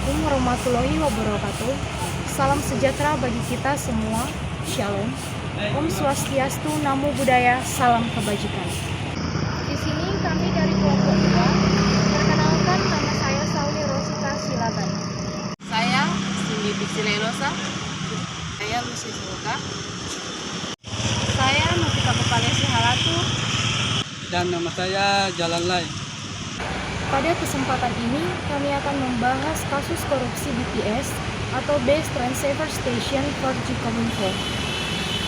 Assalamualaikum warahmatullahi wabarakatuh. Salam sejahtera bagi kita semua. Shalom. Om Swastiastu, Namo Buddhaya, salam kebajikan. Di sini kami dari kelompok 2. Perkenalkan, nama saya Sauli Rosita Silaban. Saya Cindy Pixilelosa. Saya Lucy Suka. Saya Novika Kepalesi Halatu. Dan nama saya Jalan Lai. Pada kesempatan ini kami akan membahas kasus korupsi BTS atau Base Transceiver Station 4G Kominfo.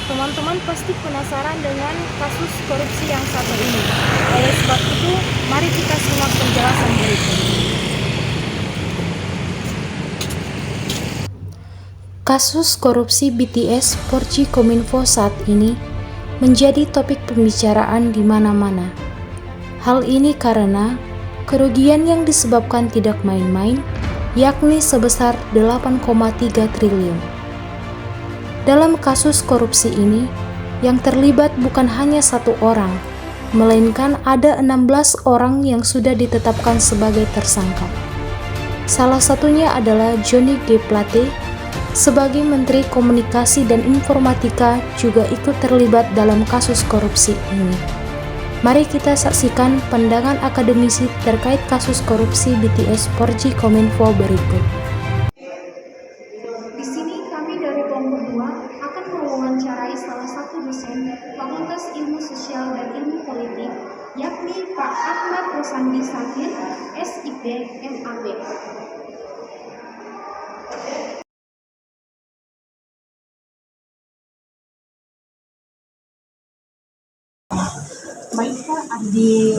Teman-teman pasti penasaran dengan kasus korupsi yang satu ini. Oleh sebab itu, mari kita simak penjelasan berikut. Kasus korupsi BTS 4G Kominfo saat ini menjadi topik pembicaraan di mana-mana. Hal ini karena kerugian yang disebabkan tidak main-main, yakni sebesar 8,3 triliun. Dalam kasus korupsi ini, yang terlibat bukan hanya satu orang, melainkan ada 16 orang yang sudah ditetapkan sebagai tersangka. Salah satunya adalah Johnny G. Plate, sebagai Menteri Komunikasi dan Informatika juga ikut terlibat dalam kasus korupsi ini. Mari kita saksikan pandangan akademisi terkait kasus korupsi BTS 4G Kominfo berikut. Di sini kami dari kelompok 2 akan mewawancarai salah satu dosen Fakultas Ilmu Sosial dan Ilmu Politik, yakni Pak Ahmad Rosandi Sakir, SIP, MAB. Baik Pak, di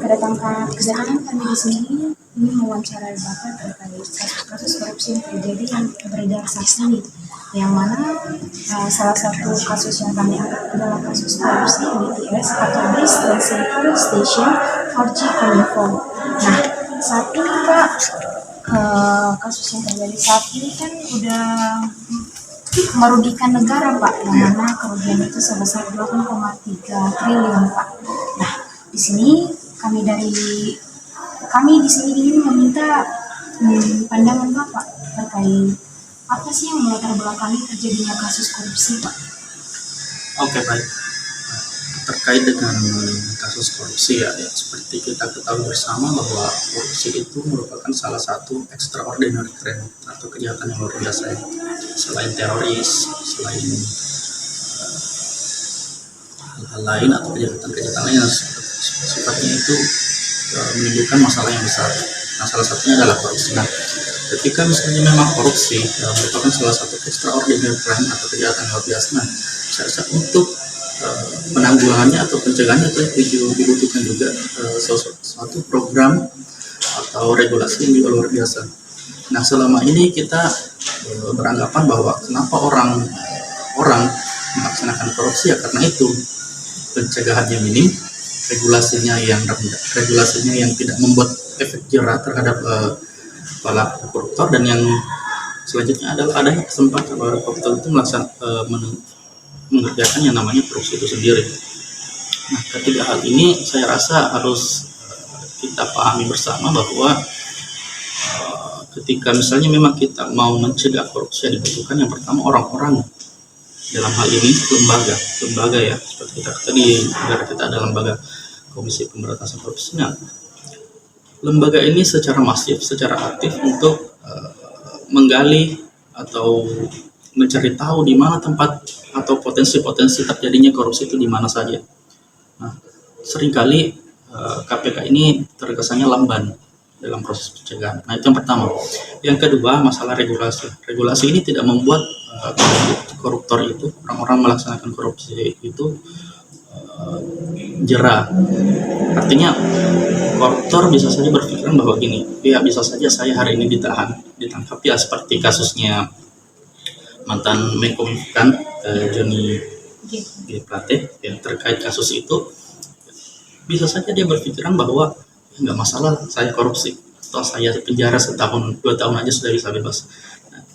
kedatangan kami di sini ini mewawancarai Bapak terkait kasus korupsi yang terjadi yang beredar saat ini, yang mana salah satu kasus yang kami angkat adalah kasus korupsi BTS atau Base Transceiver Station 4G Kominfo. Nah, saat ini Pak, kasus yang terjadi saat ini kan udah merugikan negara Pak, yang mana kerugian itu sebesar 8,3 triliun Pak. Nah, di sini kami di sini ingin meminta pandangan Bapak terkait apa sih yang melatar belakangi terjadinya kasus korupsi Pak? Oke, baik. Terkait dengan kasus korupsi ya, seperti kita ketahui bersama bahwa korupsi itu merupakan salah satu extraordinary crime atau kejahatan yang luar biasa ya. Selain teroris, selain hal lain atau kejahatan lain yang sifatnya itu menimbulkan masalah yang besar. Nah, salah satunya adalah korupsi. Nah, ketika misalnya memang korupsi merupakan salah satu extraordinary crime atau kejahatan yang luar biasa, nah, saya rasa untuk penanggulangannya atau pencegahannya itu dibutuhkan juga suatu program atau regulasi yang juga luar biasa. Nah, selama ini kita beranggapan bahwa kenapa orang melaksanakan korupsi ya karena itu pencegahannya minim, regulasinya yang tidak membuat efek jerah terhadap para koruptor, dan yang selanjutnya adalah adanya kesempatan para koruptor itu mengerjakan yang namanya korupsi itu sendiri. Nah, ketiga hal ini saya rasa harus kita pahami bersama bahwa ketika misalnya memang kita mau mencegah korupsi, dibutuhkan yang pertama orang-orang, dalam hal ini lembaga ya, seperti kita tadi negara kita ada lembaga Komisi Pemberantasan Korupsi. Nah, lembaga ini secara masif, secara aktif untuk menggali atau mencari tahu di mana tempat atau potensi-potensi terjadinya korupsi itu di mana saja. Nah, seringkali KPK ini terkesannya lamban dalam proses pencegahan. Nah, itu yang pertama. Yang kedua, masalah regulasi. Regulasi ini tidak membuat koruptor itu, orang-orang melaksanakan korupsi itu jerah. Artinya koruptor bisa saja berpikiran bahwa gini, ya bisa saja saya hari ini ditangkap ya, seperti kasusnya mantan Menko Johnny G. Plate yang terkait kasus itu, bisa saja dia berpikiran bahwa nggak masalah saya korupsi atau saya penjara setahun 2 tahun aja sudah bisa bebas. Nah,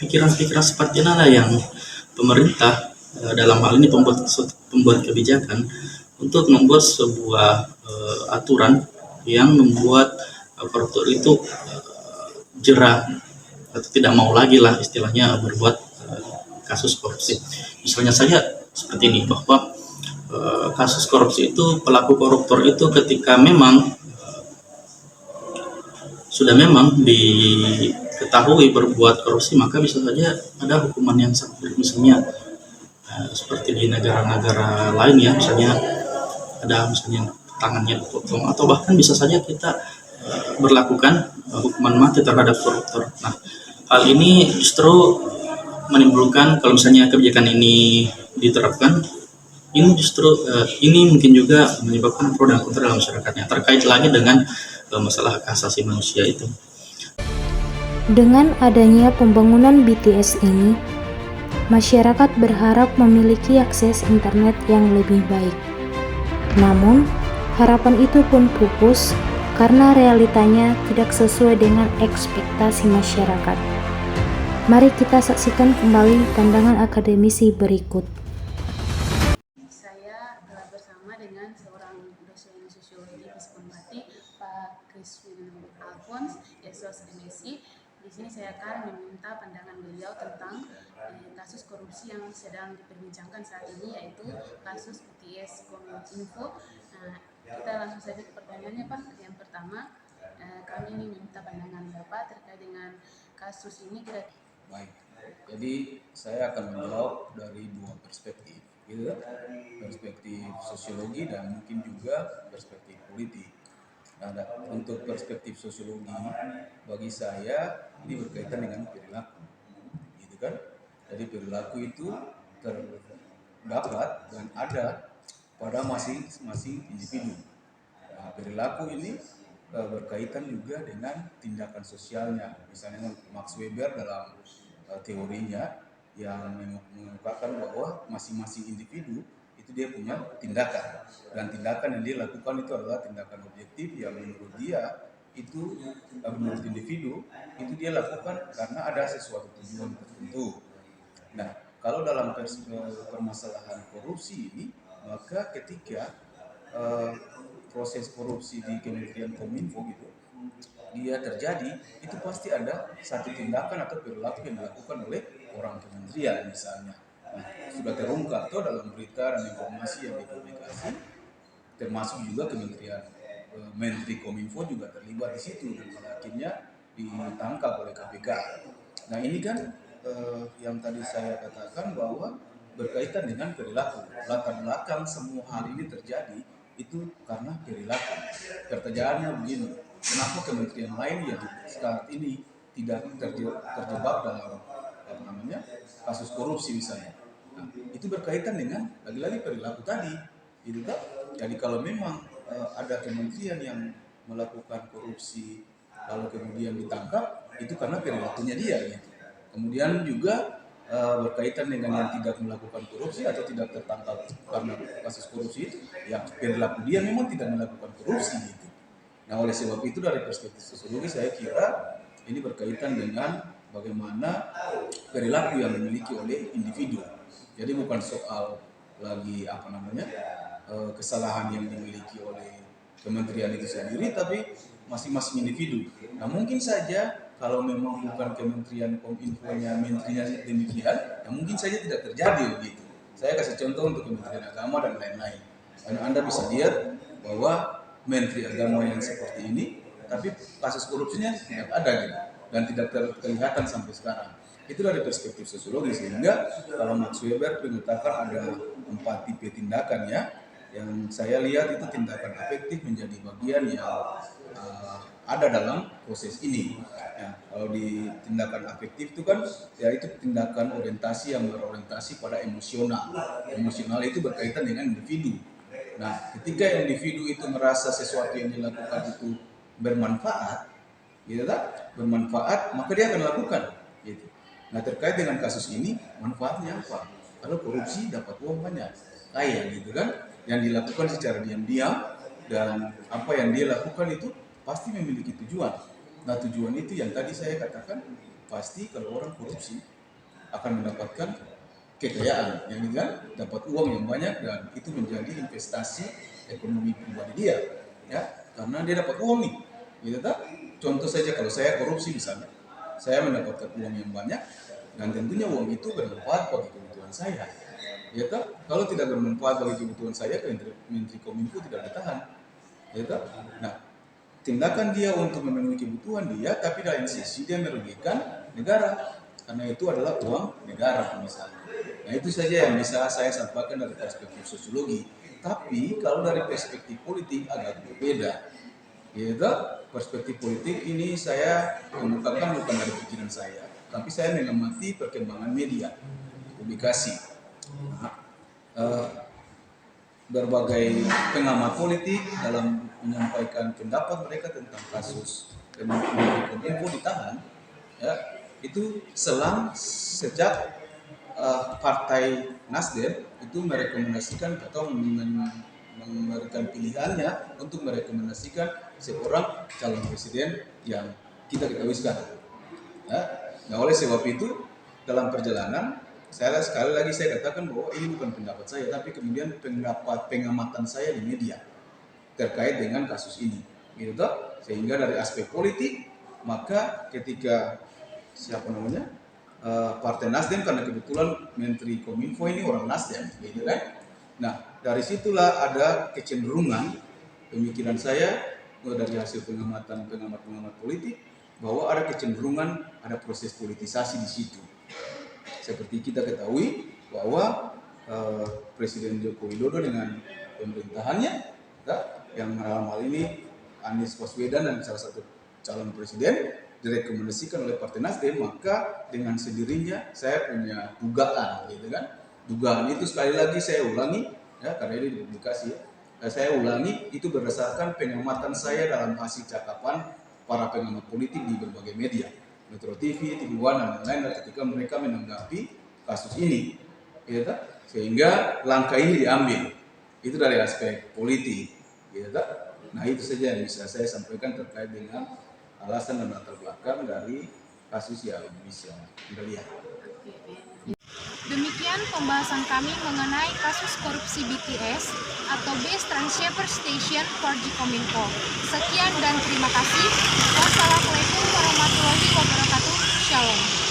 pikiran-pikiran seperti inilah yang pemerintah dalam hal ini pembuat kebijakan untuk membuat sebuah aturan yang membuat koruptor itu jerak atau tidak mau lagi lah istilahnya berbuat kasus korupsi. Misalnya saja seperti ini, bahwa kasus korupsi itu, pelaku koruptor itu ketika memang sudah memang diketahui berbuat korupsi, maka bisa saja ada hukuman yang sangat berat. Misalnya seperti di negara-negara lain ya, misalnya ada misalnya tangannya dipotong, atau bahkan bisa saja kita berlakukan hukuman mati terhadap koruptor. Nah, hal ini justru menimbulkan, kalau misalnya kebijakan ini diterapkan, ini justru ini mungkin juga menyebabkan pro dan kontra dalam masyarakatnya, terkait lagi dengan masalah hak asasi manusia itu. Dengan adanya pembangunan BTS ini, masyarakat berharap memiliki akses internet yang lebih baik. Namun, harapan itu pun pupus karena realitanya tidak sesuai dengan ekspektasi masyarakat. Mari kita saksikan kembali pandangan akademisi berikut. Saya telah bersama dengan seorang dosen sosiologi Fisikon Batik, Pak Kriswin Alphonse, SOS MSI. Di sini saya akan meminta pandangan beliau tentang kasus korupsi yang sedang diperbincangkan saat ini, yaitu kasus BTS Kominfo. Nah, kita langsung saja ke pertanyaannya, Pak. Yang pertama, kami ingin meminta pandangan Bapak terkait dengan kasus ini. Baik, jadi saya akan menjawab dari dua perspektif, gitu, perspektif sosiologi dan mungkin juga perspektif politik. Nah, untuk perspektif sosiologi, bagi saya ini berkaitan dengan perilaku, gitu kan? Jadi perilaku itu terdapat dan ada pada masing-masing individu. Nah, perilaku ini berkaitan juga dengan tindakan sosialnya. Misalnya Max Weber dalam teorinya yang mengungkapkan bahwa masing-masing individu itu dia punya tindakan, dan tindakan yang dia lakukan itu adalah tindakan objektif yang menurut dia itu, menurut individu itu dia lakukan karena ada sesuatu tujuan tertentu. Nah, kalau dalam permasalahan korupsi ini, maka ketika proses korupsi di Kementerian Kominfo gitu dia terjadi, itu pasti ada satu tindakan atau perilaku yang dilakukan oleh orang kementerian misalnya. Nah, sudah terungkap tuh dalam berita dan informasi yang dipublikasi, termasuk juga Kementerian Menteri Kominfo juga terlibat di situ dan pada akhirnya ditangkap oleh KPK. Nah, ini kan yang tadi saya katakan bahwa berkaitan dengan perilaku. Latar belakang semua hal ini terjadi itu karena perilaku. Pertanyaannya begini, kenapa kementerian lain yang saat ini tidak terjebak dalam kasus korupsi misalnya? Nah, itu berkaitan dengan lagi-lagi perilaku tadi, gitu kan? Jadi kalau memang ada kementerian yang melakukan korupsi lalu kemudian ditangkap, itu karena perilakunya dia, gitu. Kemudian juga berkaitan dengan yang tidak melakukan korupsi atau tidak tertangkap karena kasus korupsi itu, ya perilaku dia memang tidak melakukan korupsi gitu. Nah, oleh sebab itu dari perspektif sosiologi saya kira ini berkaitan dengan bagaimana perilaku yang dimiliki oleh individu. Jadi bukan soal lagi kesalahan yang dimiliki oleh kementerian itu sendiri, tapi masing-masing individu. Nah, mungkin saja kalau memang bukan Kementerian Kominfo-nya menterinya demikian, ya mungkin saja tidak terjadi begitu. Saya kasih contoh untuk Kementerian Agama dan lain-lain. Dan Anda bisa lihat bahwa Menteri Agama yang seperti ini, tapi kasus korupsinya tidak ada gitu, dan tidak kelihatan sampai sekarang. Itu dari perspektif sosiologi, sehingga kalau Max Weber mengatakan ada 4 tipe tindakan ya, yang saya lihat itu tindakan efektif menjadi bagian yang ada dalam proses ini. Ya, kalau di tindakan afektif itu kan, ya itu tindakan orientasi yang berorientasi pada emosional. Emosional itu berkaitan dengan individu. Nah, ketika individu itu merasa sesuatu yang dilakukan itu bermanfaat, gitu kan? Bermanfaat, maka dia akan lakukan. Gitu. Nah, terkait dengan kasus ini, manfaatnya apa? Kalau korupsi dapat uang banyak, kaya, gitu kan? Yang dilakukan secara diam-diam, dan apa yang dia lakukan itu pasti memiliki tujuan. Nah, tujuan itu yang tadi saya katakan, pasti kalau orang korupsi akan mendapatkan kekayaan, yang kan dapat uang yang banyak, dan itu menjadi investasi ekonomi pribadi dia, ya, karena dia dapat uang nih, gitu kan? Contoh saja kalau saya korupsi misalnya, saya mendapatkan uang yang banyak dan tentunya uang itu bermanfaat bagi kebutuhan saya. Ya kan? Kalau tidak bermanfaat bagi kebutuhan saya, Menteri Kominfo tidak ditahan. Ya kan? Nah, tindakan dia untuk memenuhi kebutuhan dia, tapi dalam sisi dia merugikan negara, karena itu adalah uang negara misalnya. Nah, itu saja yang bisa saya sampaikan dari perspektif sosiologi. Tapi kalau dari perspektif politik agak berbeda. Yaitu perspektif politik ini saya kemukakan bukan dari pikiran saya, tapi saya mengamati perkembangan media, publikasi. Berbagai pengamat politik dalam menyampaikan pendapat mereka tentang kasus Menteri Kominfo ditahan, ya, itu sejak Partai Nasdem itu merekomendasikan atau memberikan pilihannya untuk merekomendasikan seorang calon presiden yang kita ketahui sekarang. Ya. Nah, oleh sebab itu dalam perjalanan sekali lagi saya katakan bahwa ini bukan pendapat saya, tapi kemudian pengamatan saya di media terkait dengan kasus ini, gitu toh. Sehingga dari aspek politik, maka ketika Partai Nasdem, karena kebetulan Menteri Kominfo ini orang Nasdem, gitu kan. Nah, dari situlah ada kecenderungan pemikiran saya dari hasil pengamat politik bahwa ada kecenderungan ada proses politisasi di situ. Seperti kita ketahui bahwa Presiden Joko Widodo dengan pemerintahannya, yang dalam hal ini Anies Baswedan dan salah satu calon presiden direkomendasikan oleh Partai Nasdem, maka dengan sendirinya saya punya dugaan, gitu kan? Dugaan itu sekali lagi saya ulangi, ya, karena ini dipublikasi. Saya ulangi itu berdasarkan pengamatan saya dalam hasil cakapan para pengamat politik di berbagai media. Metro TV, TV One, dan lain-lain ketika mereka menanggapi kasus ini, ya, sehingga langkah ini diambil itu dari aspek politik, ya. Nah, itu saja yang bisa saya sampaikan terkait dengan alasan dan latar belakang dari kasus yang bisa Anda lihat. Demikian pembahasan kami mengenai kasus korupsi BTS atau Base Transceiver Station 4G Kominfo. Sekian dan terima kasih. Wassalamualaikum warahmatullahi wabarakatuh. Shalom.